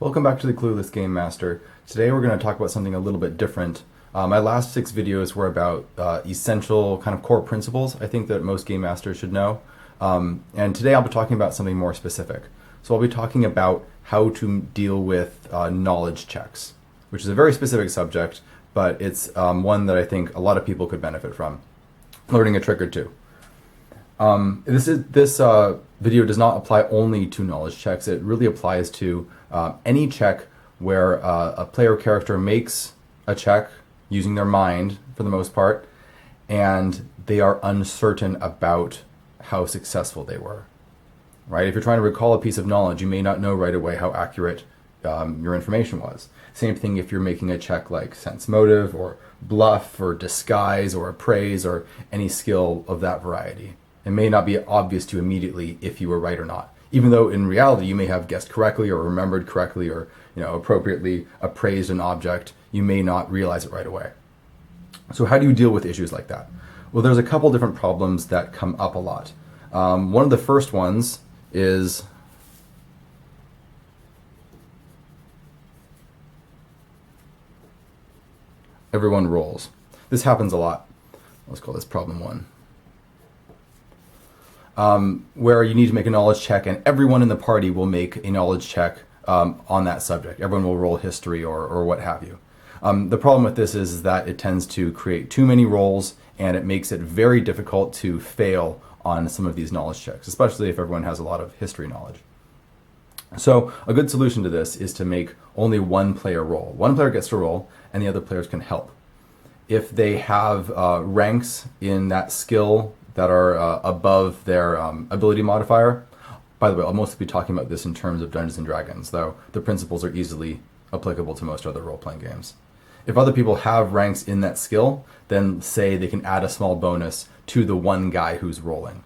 Welcome back to the Clueless Game Master. Today we're going to talk about something a little bit different. My last 6 videos were about essential kind of core principles I think that most Game Masters should know. And today I'll be talking about something more specific. So I'll be talking about how to deal with knowledge checks, which is a very specific subject, but it's one that I think a lot of people could benefit from learning a trick or two. This video does not apply only to knowledge checks. It really applies to any check where a player character makes a check using their mind for the most part, and they are uncertain about how successful they were. Right? If you're trying to recall a piece of knowledge, you may not know right away how accurate your information was. Same thing if you're making a check like sense motive or bluff or disguise or appraise or any skill of that variety. It may not be obvious to you immediately if you were right or not, even though in reality you may have guessed correctly or remembered correctly or appropriately appraised an object. You may not realize it right away. So how do you deal with issues like that? Well, there's a couple different problems that come up a lot. One of the first ones is everyone rolls. This happens a lot. Let's call this problem 1. Where you need to make a knowledge check and everyone in the party will make a knowledge check on that subject. Everyone will roll history or what have you. The problem with this is that it tends to create too many rolls and it makes it very difficult to fail on some of these knowledge checks, especially if everyone has a lot of history knowledge. So a good solution to this is to make only one player roll. One player gets to roll and the other players can help. If they have ranks in that skill that are above their ability modifier. By the way, I'll mostly be talking about this in terms of Dungeons & Dragons, though the principles are easily applicable to most other role-playing games. If other people have ranks in that skill, then say they can add a small bonus to the one guy who's rolling.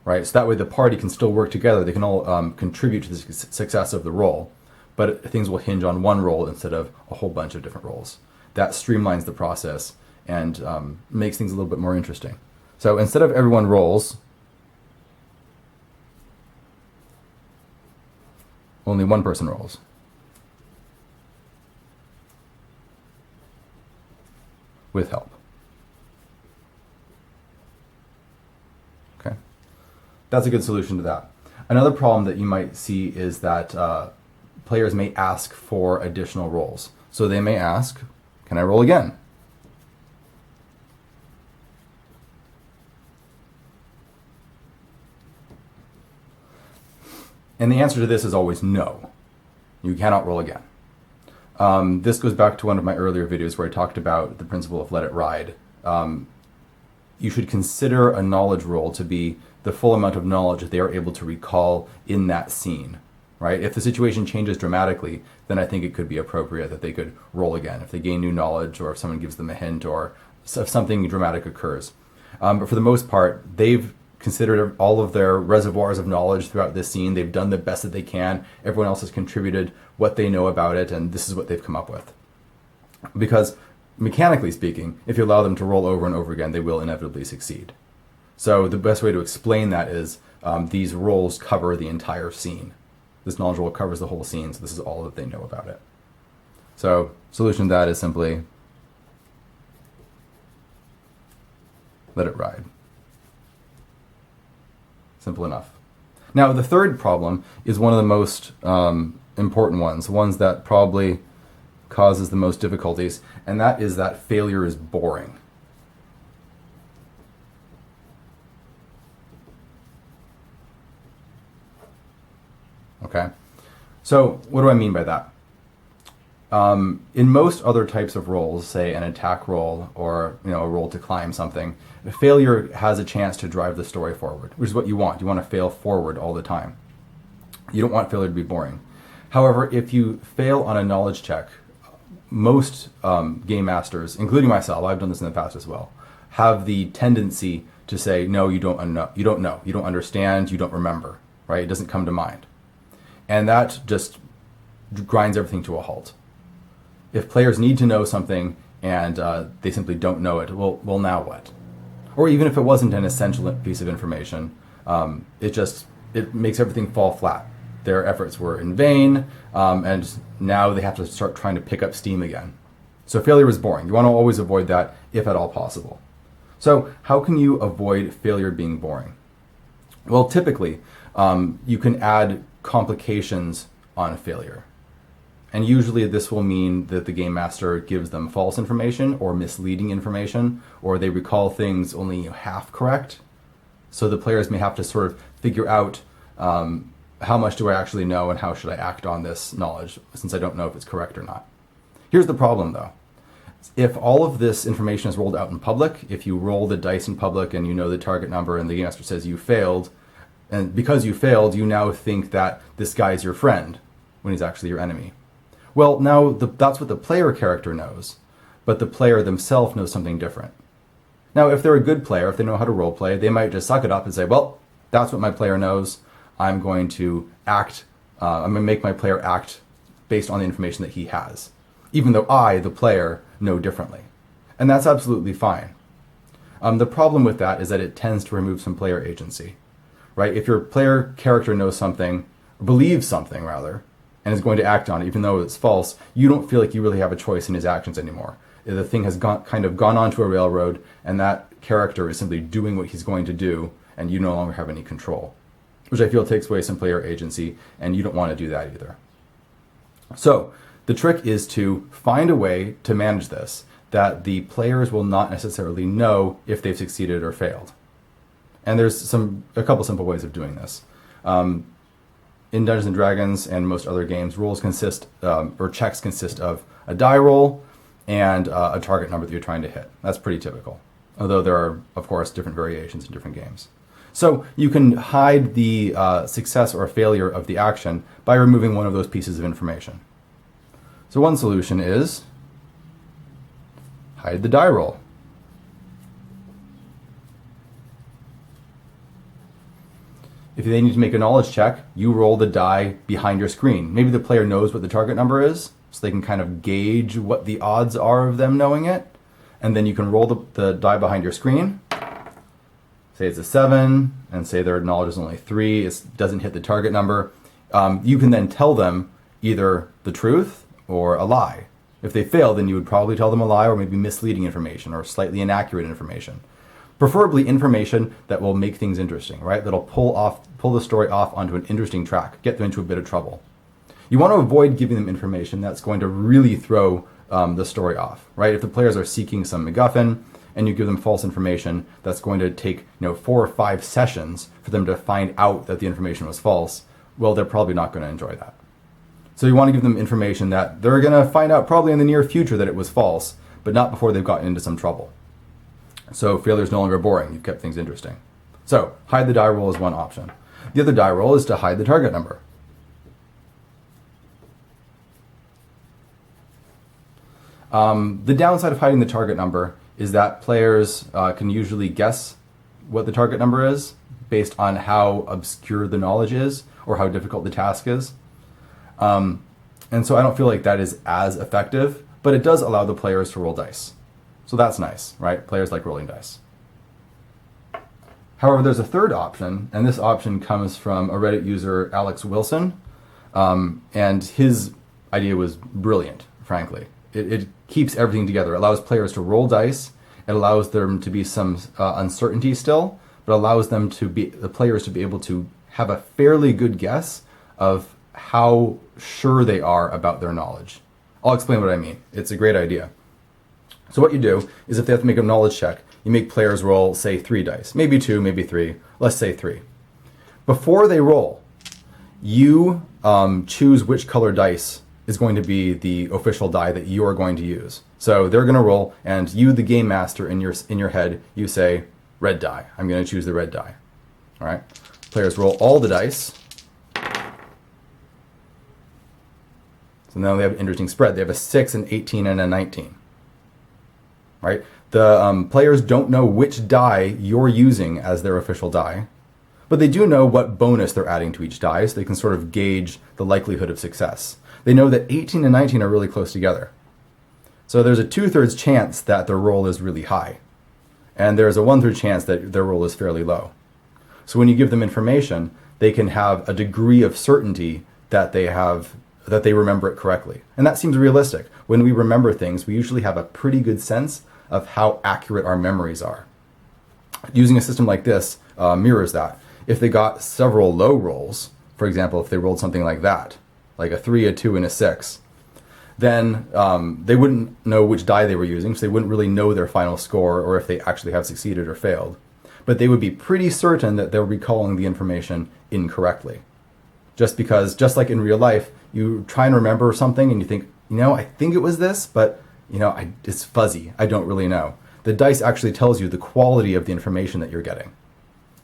Right? So that way the party can still work together. They can all contribute to the success of the roll, but things will hinge on one roll instead of a whole bunch of different rolls. That streamlines the process and makes things a little bit more interesting. So instead of everyone rolls, only one person rolls. With help. Okay. That's a good solution to that. Another problem that you might see is that players may ask for additional rolls. So they may ask, can I roll again? And the answer to this is always no. You cannot roll again. This goes back to one of my earlier videos where I talked about the principle of let it ride. You should consider a knowledge roll to be the full amount of knowledge that they are able to recall in that scene. Right? If the situation changes dramatically, then I think it could be appropriate that they could roll again if they gain new knowledge or if someone gives them a hint or if something dramatic occurs. But for the most part, they've considered all of their reservoirs of knowledge throughout this scene. They've done the best that they can. Everyone else has contributed what they know about it, and this is what they've come up with. Because mechanically speaking, if you allow them to roll over and over again, they will inevitably succeed. So the best way to explain that is these rolls cover the entire scene. This knowledge roll covers the whole scene, so this is all that they know about it. So solution to that is simply let it ride. Simple enough. Now, the third problem is one of the most important ones that probably causes the most difficulties, and that is that failure is boring. Okay, so what do I mean by that? In most other types of rolls, say an attack roll or a roll to climb something, failure has a chance to drive the story forward, which is what you want. You want to fail forward all the time. You don't want failure to be boring. However, if you fail on a knowledge check, most game masters, including myself, I've done this in the past as well, have the tendency to say, no, you don't know, you don't understand, you don't remember, right? It doesn't come to mind. And that just grinds everything to a halt. If players need to know something and they simply don't know it, well, now what? Or even if it wasn't an essential piece of information, it makes everything fall flat. their efforts were in vain, and now they have to start trying to pick up steam again. So failure is boring. You want to always avoid that if at all possible. So how can you avoid failure being boring? Well, typically, you can add complications on a failure. And usually this will mean that the game master gives them false information or misleading information, or they recall things only half correct. So the players may have to sort of figure out how much do I actually know and how should I act on this knowledge, since I don't know if it's correct or not. Here's the problem though. If all of this information is rolled out in public, if you roll the dice in public and you know the target number and the game master says you failed, and because you failed, you now think that this guy is your friend when he's actually your enemy. Well, now that's what the player character knows, but the player themselves knows something different. Now, if they're a good player, if they know how to roleplay, they might just suck it up and say, well, that's what my player knows. I'm going to make my player act based on the information that he has, even though I, the player, know differently. And that's absolutely fine. The problem with that is that it tends to remove some player agency, right? If your player character knows something, believes something rather, and is going to act on it, even though it's false, you don't feel like you really have a choice in his actions anymore. The thing has kind of gone onto a railroad, and that character is simply doing what he's going to do, and you no longer have any control, which I feel takes away some player agency, and you don't want to do that either. So the trick is to find a way to manage this, that the players will not necessarily know if they've succeeded or failed. And there's a couple simple ways of doing this. In Dungeons and Dragons and most other games, rules consist, or checks consist of a die roll and a target number that you're trying to hit. That's pretty typical, although there are, of course, different variations in different games. So you can hide the success or failure of the action by removing one of those pieces of information. So one solution is hide the die roll. If they need to make a knowledge check, you roll the die behind your screen. Maybe the player knows what the target number is, so they can kind of gauge what the odds are of them knowing it. And then you can roll the die behind your screen. Say it's a 7, and say their knowledge is only 3, it doesn't hit the target number. You can then tell them either the truth or a lie. If they fail, then you would probably tell them a lie or maybe misleading information or slightly inaccurate information. Preferably information that will make things interesting, right? That'll pull the story off onto an interesting track, get them into a bit of trouble. You want to avoid giving them information that's going to really throw the story off, right? If the players are seeking some MacGuffin and you give them false information, that's going to take 4 or 5 sessions for them to find out that the information was false. Well, they're probably not going to enjoy that. So you want to give them information that they're going to find out probably in the near future that it was false, but not before they've gotten into some trouble. So failure is no longer boring. You've kept things interesting. So hide the die roll is one option. The other die roll is to hide the target number. The downside of hiding the target number is that players can usually guess what the target number is based on how obscure the knowledge is or how difficult the task is. And so I don't feel like that is as effective, but it does allow the players to roll dice. So that's nice, right? Players like rolling dice. However, there's a third option, and this option comes from a Reddit user, Alex Wilson, and his idea was brilliant, frankly. It keeps everything together. It allows players to roll dice. It allows them to be some uncertainty still, but allows them the players to be able to have a fairly good guess of how sure they are about their knowledge. I'll explain what I mean. It's a great idea. So what you do is if they have to make a knowledge check, you make players roll, say, 3 dice. Maybe 2, maybe 3. Let's say 3. Before they roll, you choose which color dice is going to be the official die that you are going to use. So they're going to roll, and you, the game master, in your head, you say, red die. I'm going to choose the red die. All right? Players roll all the dice. So now they have an interesting spread. They have a 6, an 18, and a 19. Right? The players don't know which die you're using as their official die, but they do know what bonus they're adding to each die, so they can sort of gauge the likelihood of success. They know that 18 and 19 are really close together. So there's a 2/3 chance that their roll is really high, and there's a 1/3 chance that their roll is fairly low. So when you give them information, they can have a degree of certainty that they remember it correctly. And that seems realistic. When we remember things, we usually have a pretty good sense of how accurate our memories are. Using a system like this mirrors that. If they got several low rolls, for example, if they rolled something like that, like a 3, a 2, and a 6, then they wouldn't know which die they were using, so they wouldn't really know their final score or if they actually have succeeded or failed. But they would be pretty certain that they're recalling the information incorrectly. Just because, just like in real life, you try and remember something and you think, I think it was this, but it's fuzzy. I don't really know. The dice actually tells you the quality of the information that you're getting.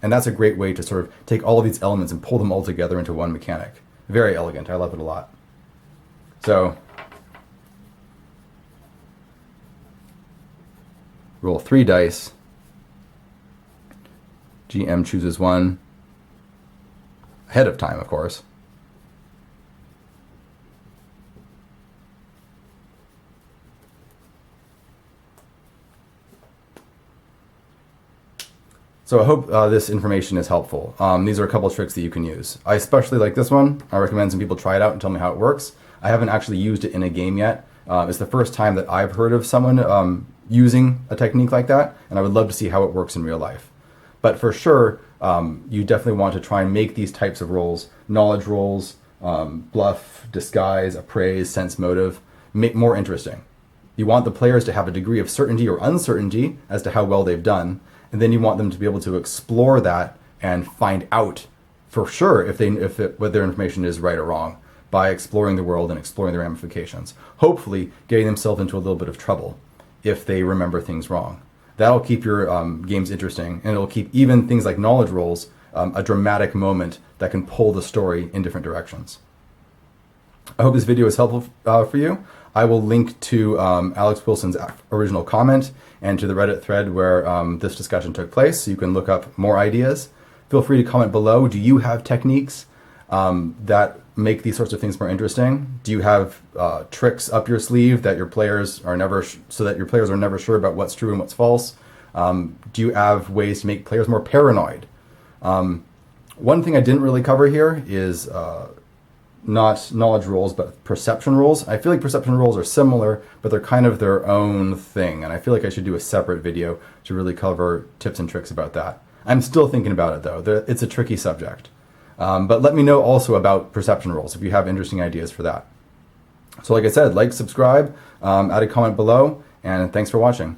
And that's a great way to sort of take all of these elements and pull them all together into one mechanic. Very elegant. I love it a lot. So, roll 3 dice. GM chooses one ahead of time, of course. So I hope this information is helpful. These are a couple of tricks that you can use. I especially like this one. I recommend some people try it out and tell me how it works. I haven't actually used it in a game yet. It's the first time that I've heard of someone using a technique like that, and I would love to see how it works in real life. But for sure, you definitely want to try and make these types of rolls, knowledge rolls, bluff, disguise, appraise, sense motive, make more interesting. You want the players to have a degree of certainty or uncertainty as to how well they've done, and then you want them to be able to explore that and find out for sure what their information is right or wrong by exploring the world and exploring the ramifications. Hopefully, getting themselves into a little bit of trouble if they remember things wrong. That'll keep your games interesting, and it'll keep even things like knowledge rolls a dramatic moment that can pull the story in different directions. I hope this video is helpful for you. I will link to Alex Wilson's original comment and to the Reddit thread where this discussion took place, so you can look up more ideas. Feel free to comment below. Do you have techniques that make these sorts of things more interesting? Do you have tricks up your sleeve that your players are never sure about what's true and what's false? Do you have ways to make players more paranoid? One thing I didn't really cover here is not knowledge rolls, but perception rolls. I feel like perception rolls are similar, but they're kind of their own thing, and I feel like I should do a separate video to really cover tips and tricks about that. I'm still thinking about it, though. It's a tricky subject. But let me know also about perception rolls if you have interesting ideas for that. So like I said, like, subscribe, add a comment below, and thanks for watching.